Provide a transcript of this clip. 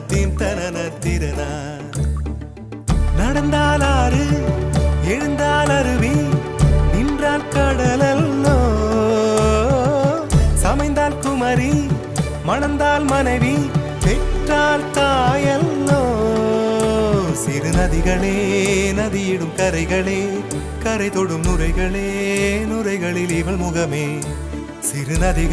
Theme தனன திறனா. நடந்தால் ஆறு எழுந்தால் அருவி நின்றால் கடலல்லோ, சமைந்தால் குமரி மணந்தால் மனைவி பெற்றால் தாயல்லோ. சிறு நதிகளே நதியிடும் கரைகளே கரை தொடும் நுரைகளே நுரைகளில் இவள் முகமே. சிறு நதிகள்